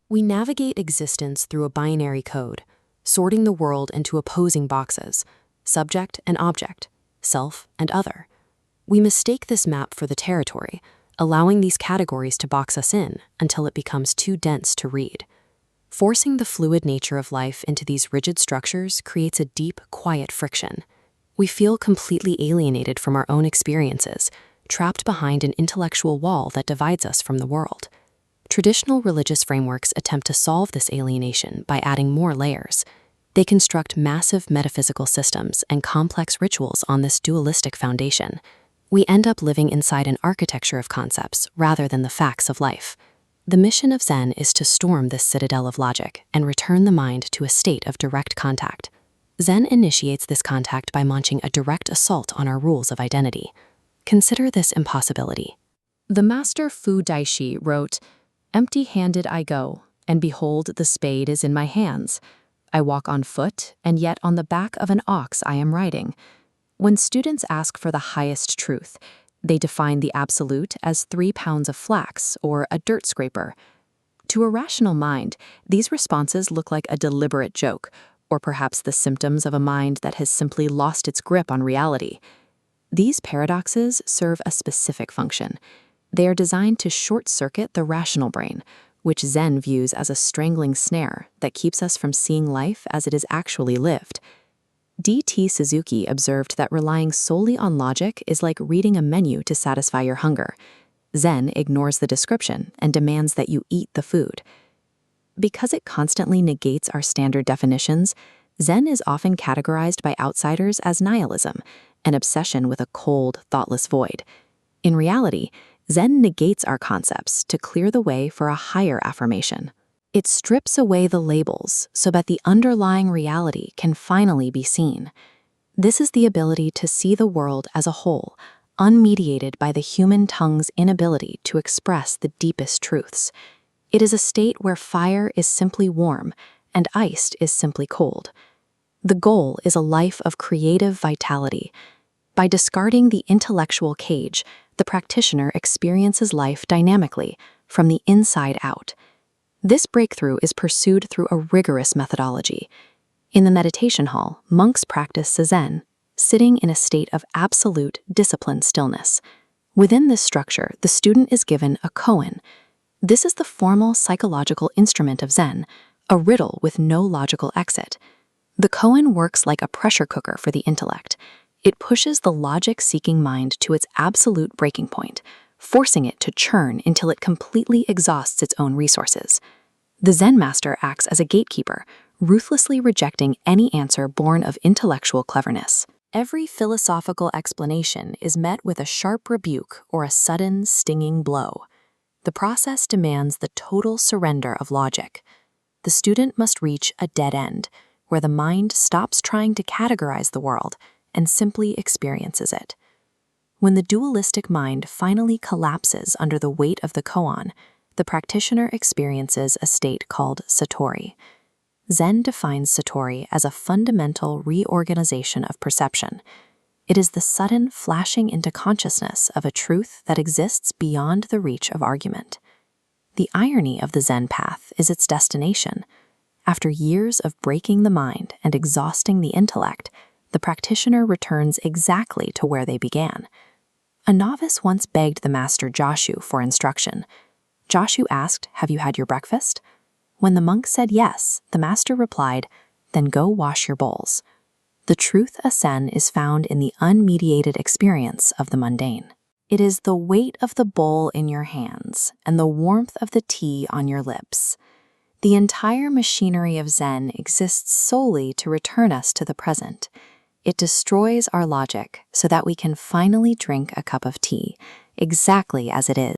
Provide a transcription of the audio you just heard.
We navigate existence through a binary code, sorting the world into opposing boxes, subject and object, self and other. We mistake this map for the territory, allowing these categories to box us in until it becomes too dense to read. Forcing the fluid nature of life into these rigid structures creates a deep, quiet friction. We feel completely alienated from our own experiences, trapped behind an intellectual wall that divides us from the world. Traditional religious frameworks attempt to solve this alienation by adding more layers. They construct massive metaphysical systems and complex rituals on this dualistic foundation. We end up living inside an architecture of concepts rather than the facts of life. The mission of Zen is to storm this citadel of logic and return the mind to a state of direct contact. Zen initiates this contact by launching a direct assault on our rules of identity. Consider this impossibility. The master Fu Daishi wrote, "Empty-handed I go, and behold, the spade is in my hands. I walk on foot, and yet on the back of an ox I am riding." When students ask for the highest truth, they define the absolute as 3 pounds of flax or a dirt scraper. To a rational mind, these responses look like a deliberate joke, or perhaps the symptoms of a mind that has simply lost its grip on reality. These paradoxes serve a specific function. They are designed to short-circuit the rational brain, which Zen views as a strangling snare that keeps us from seeing life as it is actually lived. D.T. Suzuki observed that relying solely on logic is like reading a menu to satisfy your hunger. Zen ignores the description and demands that you eat the food. Because it constantly negates our standard definitions, Zen is often categorized by outsiders as nihilism, an obsession with a cold, thoughtless void. In reality, Zen negates our concepts to clear the way for a higher affirmation. It strips away the labels so that the underlying reality can finally be seen. This is the ability to see the world as a whole, unmediated by the human tongue's inability to express the deepest truths. It is a state where fire is simply warm and ice is simply cold. The goal is a life of creative vitality. By discarding the intellectual cage, the practitioner experiences life dynamically, from the inside out. This breakthrough is pursued through a rigorous methodology. In the meditation hall, monks practice Zazen, sitting in a state of absolute disciplined stillness. Within this structure, the student is given a koan. This is the formal psychological instrument of Zen, a riddle with no logical exit. The koan works like a pressure cooker for the intellect. It pushes the logic-seeking mind to its absolute breaking point, forcing it to churn until it completely exhausts its own resources. The Zen master acts as a gatekeeper, ruthlessly rejecting any answer born of intellectual cleverness. Every philosophical explanation is met with a sharp rebuke or a sudden, stinging blow. The process demands the total surrender of logic. The student must reach a dead end, where the mind stops trying to categorize the world and simply experiences it. When the dualistic mind finally collapses under the weight of the koan, the practitioner experiences a state called satori. Zen defines satori as a fundamental reorganization of perception. It is the sudden flashing into consciousness of a truth that exists beyond the reach of argument. The irony of the Zen path is its destination. After years of breaking the mind and exhausting the intellect, the practitioner returns exactly to where they began. A novice once begged the master Joshu for instruction. Joshu asked, "Have you had your breakfast?" When the monk said yes, the master replied, "Then go wash your bowls." The truth of Zen is found in the unmediated experience of the mundane. It is the weight of the bowl in your hands and the warmth of the tea on your lips. The entire machinery of Zen exists solely to return us to the present. It destroys our logic so that we can finally drink a cup of tea, exactly as it is.